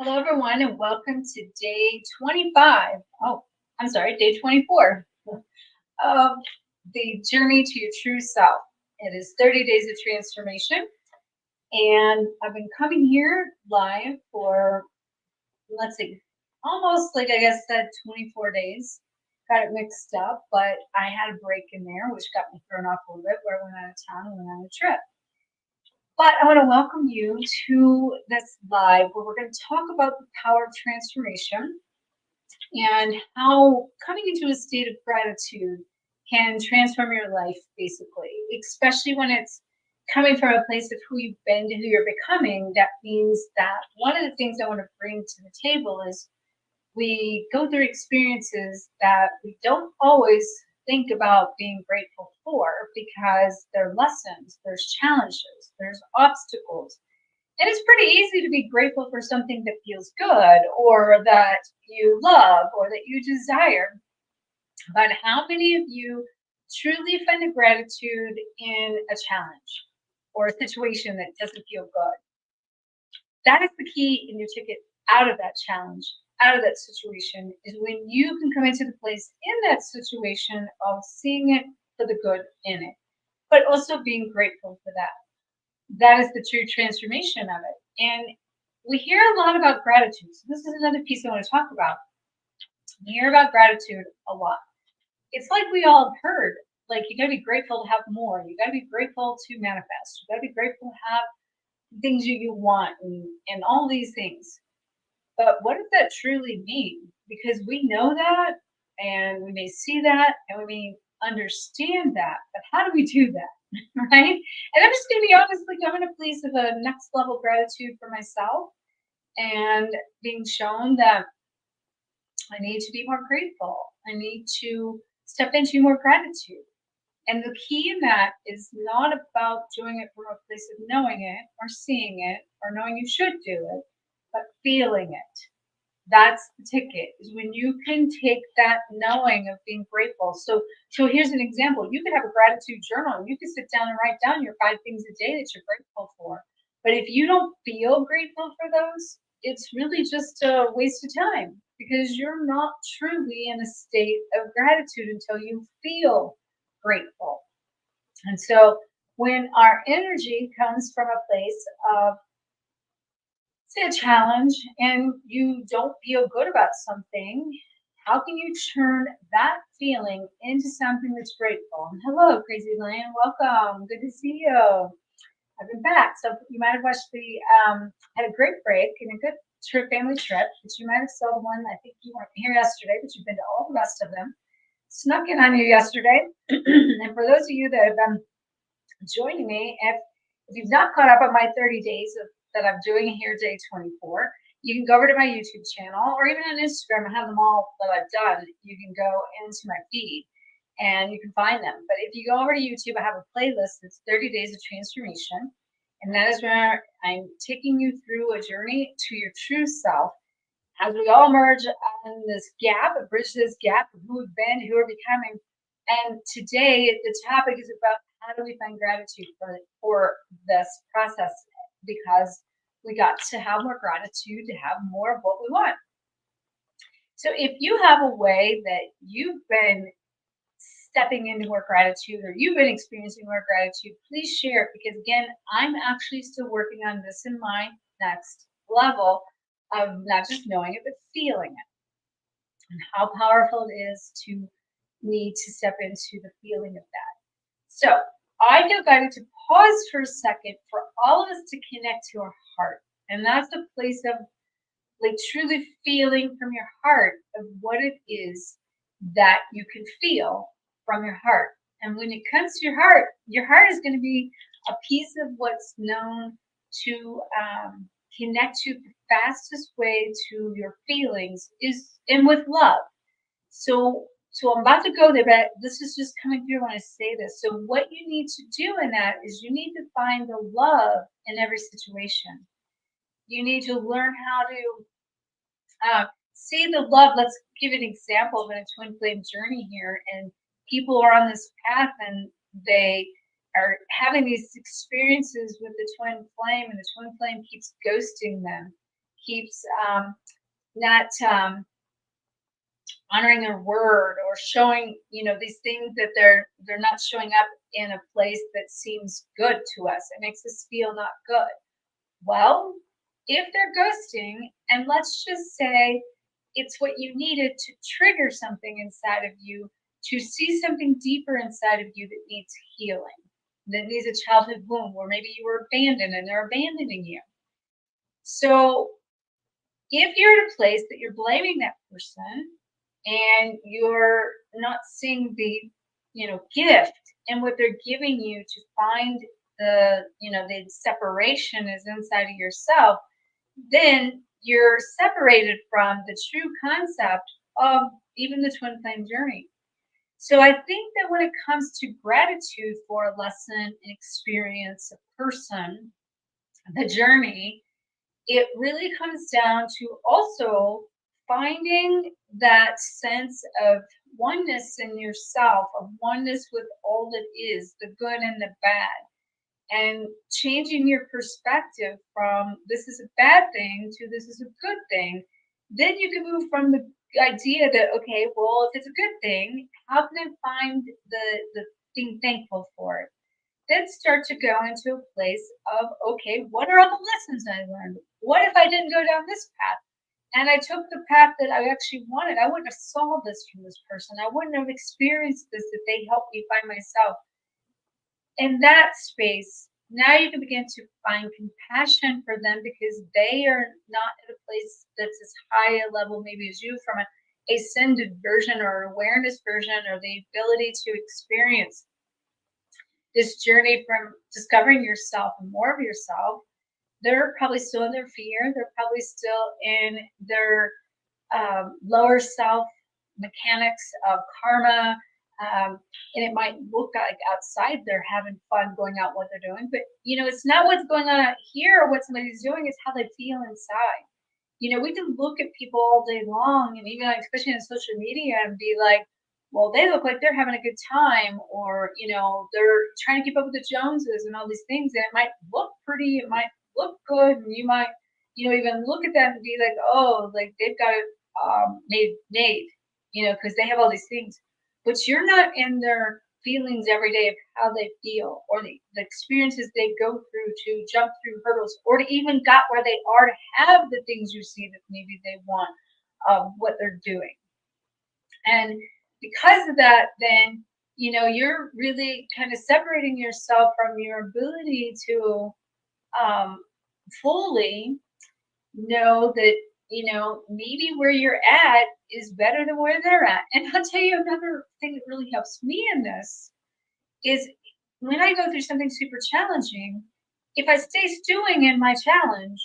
Hello, everyone, and welcome to day 25. Oh, I'm sorry, day 24 of the journey to your true self. It is 30 days of transformation, and I've been coming here live for, let's see, almost like I guess that 24 days. Got it mixed up, but I had a break in there, which got me thrown off a little bit where I went out of town and went on a trip. But I want to welcome you to this live where we're going to talk about the power of transformation and how coming into a state of gratitude can transform your life, basically, especially when it's coming from a place of who you've been to who you're becoming. That means that one of the things I want to bring to the table is we go through experiences that we don't always think about being grateful for because they're lessons, there's challenges, there's obstacles. And it's pretty easy to be grateful for something that feels good or that you love or that you desire. But how many of you truly find the gratitude in a challenge or a situation that doesn't feel good? That is the key in your ticket out of that challenge, out of that situation, is when you can come into the place in that situation of seeing it for the good in it, but also being grateful for that. That is the true transformation of it. And we hear a lot about gratitude. So this is another piece I want to talk about. We hear about gratitude a lot. It's like we all have heard, like you gotta be grateful to have more. You gotta be grateful to manifest. You gotta be grateful to have things you want and all these things. But what does that truly mean? Because we know that and we may see that and we may understand that, but how do we do that? Right? And I'm just gonna be honest, like I'm in a place of a next level gratitude for myself and being shown that I need to be more grateful. I need to step into more gratitude. And the key in that is not about doing it from a place of knowing it or seeing it or knowing you should do it, but feeling it. That's the ticket, is when you can take that knowing of being grateful. So here's an example. You could have a gratitude journal. You could sit down and write down your 5 things a day that you're grateful for. But if you don't feel grateful for those, it's really just a waste of time because you're not truly in a state of gratitude until you feel grateful. And so when our energy comes from a place of, say, a challenge and you don't feel good about something, how can you turn that feeling into something that's grateful? And hello, Crazy Lion. Welcome. Good to see you. I've been back. So you might have watched had a great break and a good trip, family trip, but you might have saw the one, I think you weren't here yesterday, but you've been to all the rest of them. Snuck in on you yesterday. And for those of you that have been joining me, if you've not caught up on my 30 days that I'm doing here, day 24, you can go over to my YouTube channel or even on Instagram. I have them all that I've done. You can go into my feed and you can find them. But if you go over to YouTube, I have a playlist that's 30 Days of Transformation. And that is where I'm taking you through a journey to your true self as we all merge on this gap, bridge this gap of who we've been, who we're becoming. And today, the topic is about how do we find gratitude for this process, because we got to have more gratitude to have more of what we want. So if you have a way that you've been stepping into more gratitude or you've been experiencing more gratitude, please share it, because again, I'm actually still working on this in my next level of not just knowing it, but feeling it, and how powerful it is to need to step into the feeling of that. So I feel guided to pause for a second for all of us to connect to our heart. And that's a place of like truly feeling from your heart of what it is that you can feel from your heart. And when it comes to your heart is going to be a piece of what's known to connect you the fastest way to your feelings is and with love. So I'm about to go there, but this is just coming through when I say this. So what you need to do in that is you need to find the love in every situation. You need to learn how to see the love. Let's give an example of a twin flame journey here. And people are on this path and they are having these experiences with the twin flame, and the twin flame keeps ghosting them. keeps not honoring their word, or showing, these things that they're not showing up in a place that seems good to us. It makes us feel not good. Well, if they're ghosting, and let's just say it's what you needed to trigger something inside of you, to see something deeper inside of you that needs healing, that needs a childhood wound, or maybe you were abandoned and they're abandoning you. So if you're at a place that you're blaming that person, and you're not seeing the, gift in what they're giving you, to find the separation is inside of yourself, then you're separated from the true concept of even the twin flame journey. So I think that when it comes to gratitude for a lesson, an experience, a person, the journey, it really comes down to also finding that sense of oneness in yourself, of oneness with all that is, the good and the bad, and changing your perspective from this is a bad thing to this is a good thing. Then you can move from the idea that, okay, well, if it's a good thing, how can I find the being thankful for it? Then start to go into a place of, okay, what are all the lessons I learned? What if I didn't go down this path and I took the path that I actually wanted? I wouldn't have solved this from this person. I wouldn't have experienced this if they helped me find myself. In that space, now you can begin to find compassion for them, because they are not at a place that's as high a level maybe as you, from an ascended version or awareness version, or the ability to experience this journey from discovering yourself and more of yourself. They're probably still in their fear. They're probably still in their lower self mechanics of karma. And it might look like outside they're having fun going out what they're doing, but it's not what's going on out here or what somebody's doing, it's how they feel inside. We can look at people all day long, and even like, especially on social media, and be like, well, they look like they're having a good time, or they're trying to keep up with the Joneses and all these things, and it might look pretty, it might look good, and you might even look at them and be like, oh, like they've got it made, because they have all these things, but you're not in their feelings every day of how they feel, or the experiences they go through to jump through hurdles, or to even got where they are to have the things you see that maybe they want, what they're doing. And because of that, then you're really kind of separating yourself from your ability to fully know that maybe where you're at is better than where they're at. And I'll tell you another thing that really helps me in this is, when I go through something super challenging, if I stay stewing in my challenge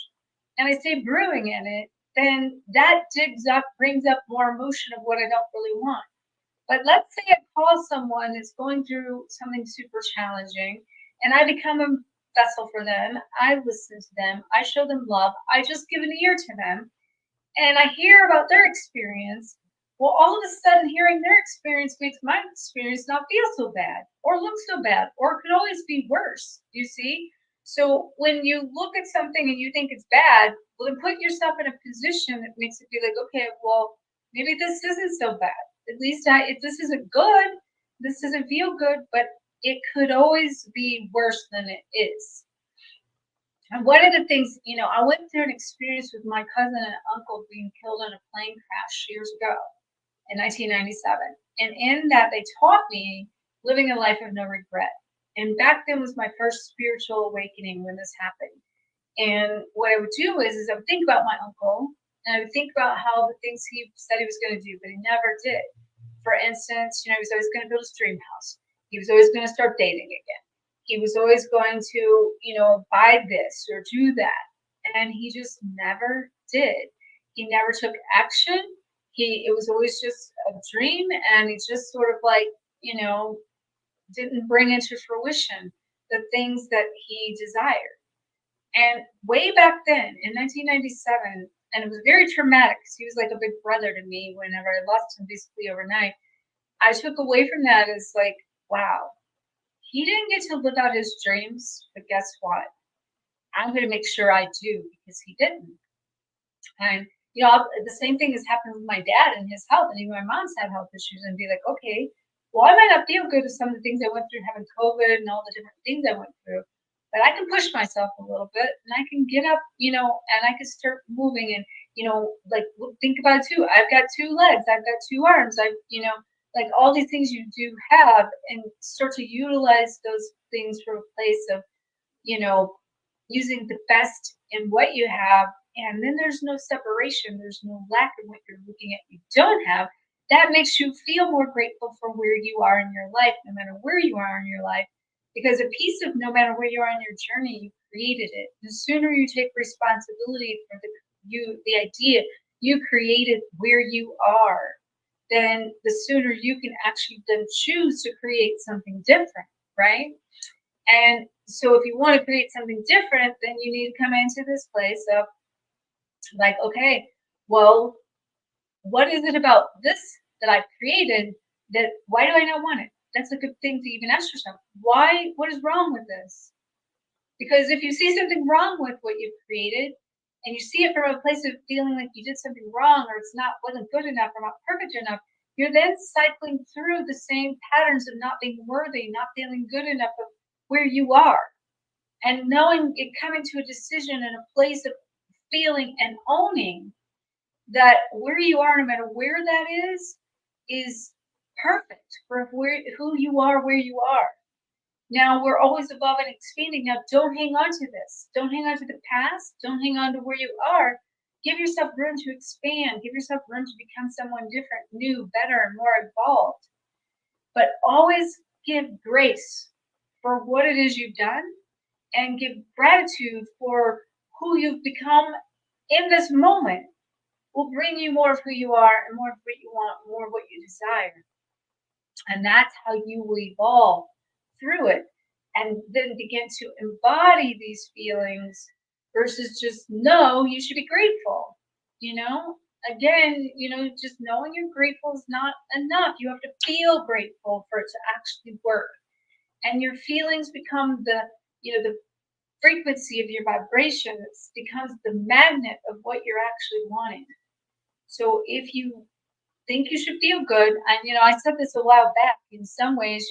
and I stay brewing in it, then that brings up more emotion of what I don't really want. But let's say I call someone that's going through something super challenging, and I become a vessel for them. I listen to them. I show them love. I just give an ear to them, and I hear about their experience. Well, all of a sudden, hearing their experience makes my experience not feel so bad, or look so bad, or could always be worse. You see? So when you look at something and you think it's bad, well, then put yourself in a position that makes it be like, okay, well, maybe this isn't so bad. At least if this isn't good, this doesn't feel good, but it could always be worse than it is. And one of the things, I went through an experience with my cousin and uncle being killed in a plane crash years ago in 1997. And in that, they taught me living a life of no regret. And back then was my first spiritual awakening when this happened. And what I would do is I would think about my uncle, and I would think about how the things he said he was going to do, but he never did. For instance, he was always going to build his dream house. He was always going to start dating again. He was always going to, buy this or do that. And he just never did. He never took action. It was always just a dream, and he just sort of like, didn't bring into fruition the things that he desired. And way back then in 1997, and it was very traumatic because he was like a big brother to me whenever I lost him basically overnight. I took away from that as like, wow, he didn't get to live out his dreams, but guess what? I'm going to make sure I do, because he didn't. And the same thing has happened with my dad and his health, and even my mom's had health issues, and be like, okay, well, I might not feel good with some of the things I went through having COVID and all the different things I went through, but I can push myself a little bit, and I can get up, and I can start moving, and like think about it too. I've got two legs, I've got two arms, like all these things you do have, and start to utilize those things from a place of you know, using the best in what you have. And then there's no separation, there's no lack of what you're looking at you don't have. That makes you feel more grateful for where you are in your life, no matter where you are in your life. Because a piece of no matter where you are in your journey, you created it. The sooner you take responsibility for the idea you created where you are, then the sooner you can actually then choose to create something different, right? And so if you want to create something different, then you need to come into this place of like, okay, well, what is it about this that I've created that why do I not want it? That's a good thing to even ask yourself. What is wrong with this? Because if you see something wrong with what you've created and you see it from a place of feeling like you did something wrong or it's not wasn't good enough or not perfect enough, you're then cycling through the same patterns of not being worthy, not feeling good enough of where you are. And knowing it coming to a decision in a place of feeling and owning that where you are, no matter where that is perfect for who you are, where you are. Now we're always evolving and expanding. Now don't hang on to this. Don't hang on to the past. Don't hang on to where you are. Give yourself room to expand. Give yourself room to become someone different, new, better, and more evolved. But always give grace for what it is you've done and give gratitude for who you've become in this moment will bring you more of who you are and more of what you want, more of what you desire. And that's how you will evolve through it and then begin to embody these feelings versus just know you should be grateful. You know, again, just knowing you're grateful is not enough. You have to feel grateful for it to actually work. And your feelings become the frequency of your vibration becomes the magnet of what you're actually wanting. So if you think you should feel good, and I said this a while back, in some ways,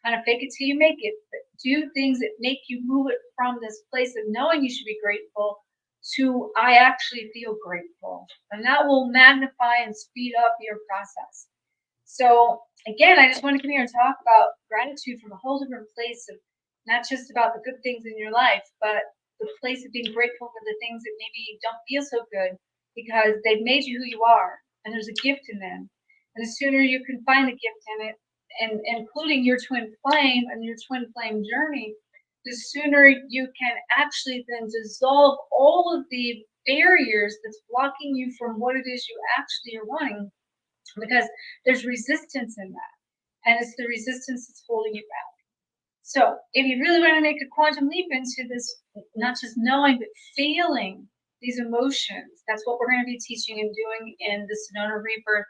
kind of fake it till you make it, but do things that make you move it from this place of knowing you should be grateful to I actually feel grateful. And that will magnify and speed up your process. So again, I just want to come here and talk about gratitude from a whole different place of not just about the good things in your life, but the place of being grateful for the things that maybe don't feel so good because they've made you who you are and there's a gift in them. And the sooner you can find the gift in it, and including your twin flame and your twin flame journey, the sooner you can actually then dissolve all of the barriers that's blocking you from what it is you actually are wanting, because there's resistance in that. And it's the resistance that's holding you back. So if you really want to make a quantum leap into this, not just knowing, but feeling these emotions, that's what we're going to be teaching and doing in the Sedona Rebirth,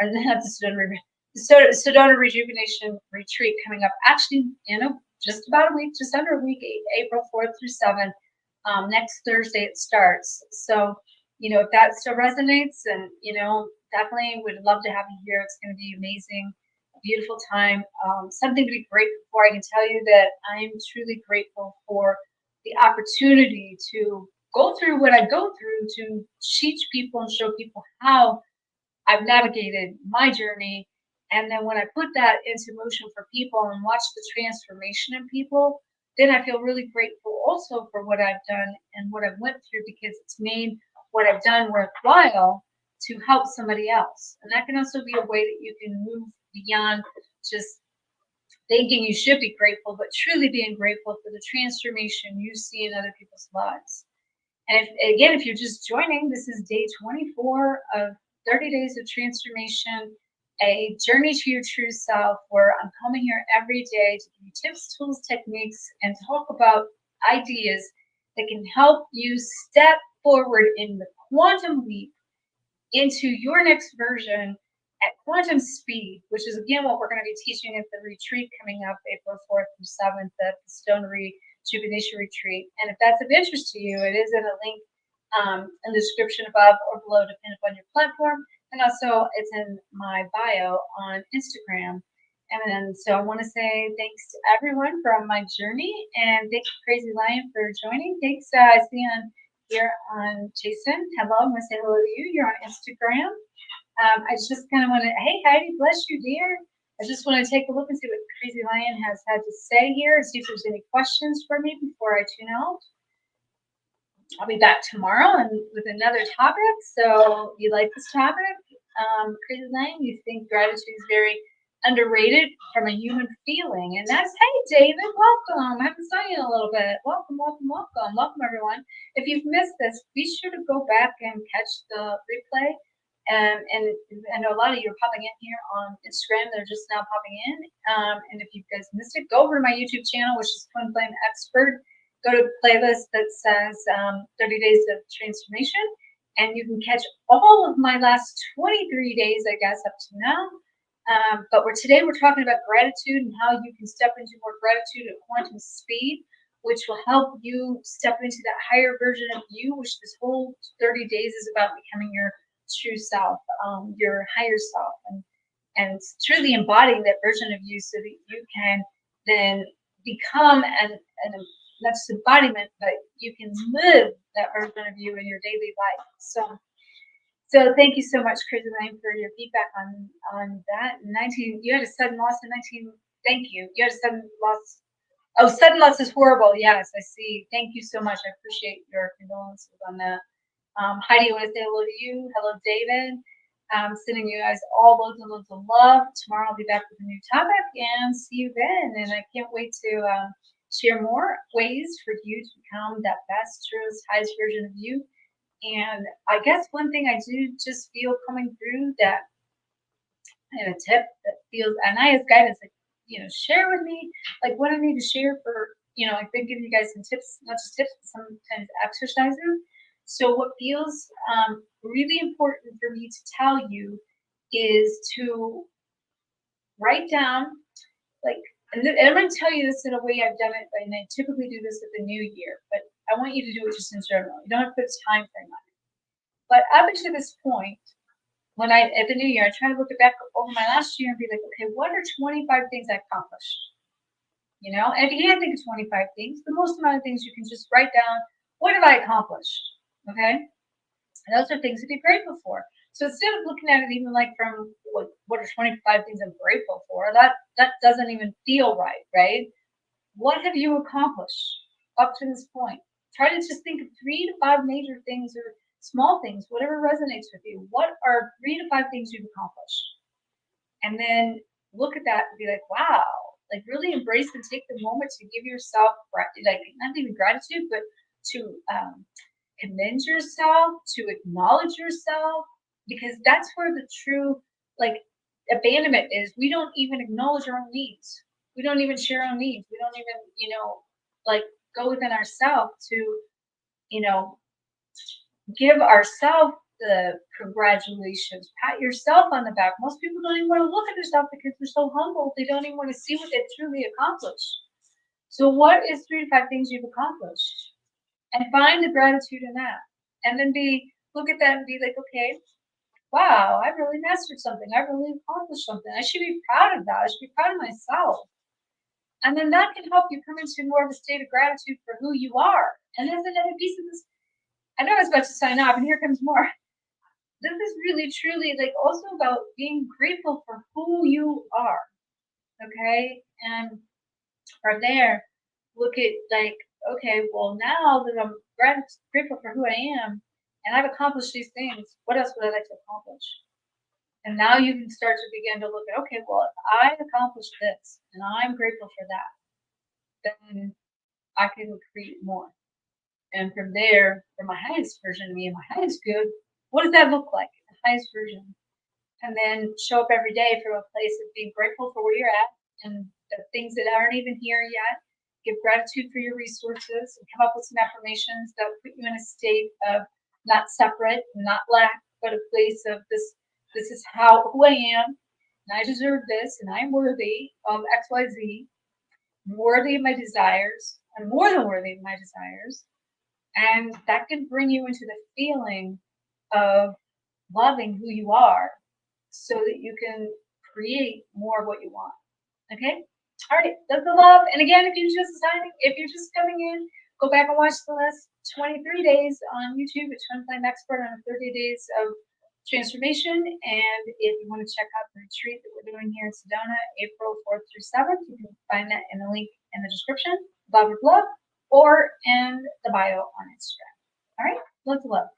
or not the Sedona Rebirth, the Sedona Rejuvenation Retreat coming up actually in just about a week, just under a week, April 4th through 7th. Next Thursday it starts. So, if that still resonates, and, definitely would love to have you here. It's going to be amazing, a beautiful time, something to be grateful for. I can tell you that I am truly grateful for the opportunity to go through what I go through to teach people and show people how I've navigated my journey. And then when I put that into motion for people and watch the transformation in people, then I feel really grateful also for what I've done and what I've went through, because it's made what I've done worthwhile to help somebody else. And that can also be a way that you can move beyond just thinking you should be grateful, but truly being grateful for the transformation you see in other people's lives. And if you're just joining, this is day 24 of 30 days of transformation, a journey to your true self, where I'm coming here every day to give you tips, tools, techniques, and talk about ideas that can help you step forward in the quantum leap into your next version at quantum speed, which is again what we're going to be teaching at the retreat coming up April 4th through 7th at the Sedona Rejuvenation Retreat. And if that's of interest to you, it is in a link in the description above or below, depending upon your platform. And also, it's in my bio on Instagram. And then, so I want to say thanks to everyone from my journey, and thanks Crazy Lion for joining. Thanks, I see on here on Jason. Hello, I'm going to say hello to you. You're on Instagram. I just kind of want to, hey Heidi, bless you, dear. I just want to take a look and see what Crazy Lion has had to say here, and see if there's any questions for me before I tune out. I'll be back tomorrow and with another topic. So you like this topic? Crazy Lion, you think gratitude is very underrated from a human feeling. And that's, hey David, welcome. I haven't seen you in a little bit. Welcome, welcome, welcome. Welcome everyone. If you've missed this, be sure to go back and catch the replay. And I know a lot of you are popping in here on Instagram. They're just now popping in. And if you guys missed it, go over to my YouTube channel, which is Twin Flame Expert. Go to the playlist that says 30 Days of Transformation, and you can catch all of my last 23 days, I guess, up to now. But today we're talking about gratitude and how you can step into more gratitude at quantum speed, which will help you step into that higher version of you, which this whole 30 days is about becoming your true self, your higher self, and truly embodying that version of you so that you can then become not just embodiment, but you can live that version of you in your daily life. So thank you so much, Crazy Lane, for your feedback on that. 19, you had a sudden loss in 19. Thank you. You had a sudden loss. Oh, sudden loss is horrible. Yes, I see. Thank you so much. I appreciate your condolences on that. Heidi, I want to say hello to you. Hello, David. Sending you guys all loads and loads of love. Tomorrow I'll be back with a new topic, and see you then. And I can't wait to share more ways for you to become that best, truest, highest version of you. And I guess one thing I do just feel coming through that, and a tip that feels, and I as guidance, like, share with me, like what I need to share for, I've been giving you guys some tips, not just tips, but sometimes exercises. So what feels really important for me to tell you is to write down, like, and I'm going to tell you this in a way I've done it, and I typically do this at the new year, but I want you to do it just in general. You don't have to put a time frame on it. But up until this point, at the new year, I try to look back over my last year and be like, okay, what are 25 things I accomplished? And if you can't think of 25 things, the most amount of things you can just write down, what have I accomplished? Okay? And those are things to be grateful for. So instead of looking at it even like from what are 25 things I'm grateful for, that doesn't even feel right? What have you accomplished up to this point? Try to just think of 3 to 5 major things or small things, whatever resonates with you. What are 3 to 5 things you've accomplished? And then look at that and be like, wow, like really embrace and take the moment to give yourself, like not even gratitude, but to commend yourself, to acknowledge yourself, because that's where the true, like, abandonment is. We don't even acknowledge our own needs. We don't even share our own needs. We don't even, like, go within ourselves to, give ourselves the congratulations, pat yourself on the back. Most people don't even want to look at themselves because they're so humble. They don't even want to see what they've truly accomplished. So what is 3 to 5 things you've accomplished? And find the gratitude in that. And then look at that and be like, okay, wow, I really mastered something. I really accomplished something. I should be proud of that. I should be proud of myself. And then that can help you come into more of a state of gratitude for who you are. And there's another piece of this. I know I was about to sign off, and here comes more. This is really, truly, like, also about being grateful for who you are. Okay? And from there, look at, like, okay, well, now that I'm grateful for who I am, and I've accomplished these things, what else would I like to accomplish? And now you can start to begin to look at, okay, well, if I accomplished this, and I'm grateful for that, then I can create more. And from there, for my highest version of me and my highest good, what does that look like? The highest version. And then show up every day from a place of being grateful for where you're at and the things that aren't even here yet. Give gratitude for your resources and come up with some affirmations that put you in a state of not separate, not lack, but a place of this is who I am, and I deserve this, and I'm worthy of XYZ. I'm worthy of my desires. I'm more than worthy of my desires. And that can bring you into the feeling of loving who you are so that you can create more of what you want. Okay? All right, that's the love. And again, if you're just coming in, go back and watch the last 23 days on YouTube at Twin Flame Expert on 30 days of transformation. And if you want to check out the retreat that we're doing here in Sedona, April 4th through 7th, you can find that in the link in the description, blah, blah, blah, or in the bio on Instagram. All right, lots of love.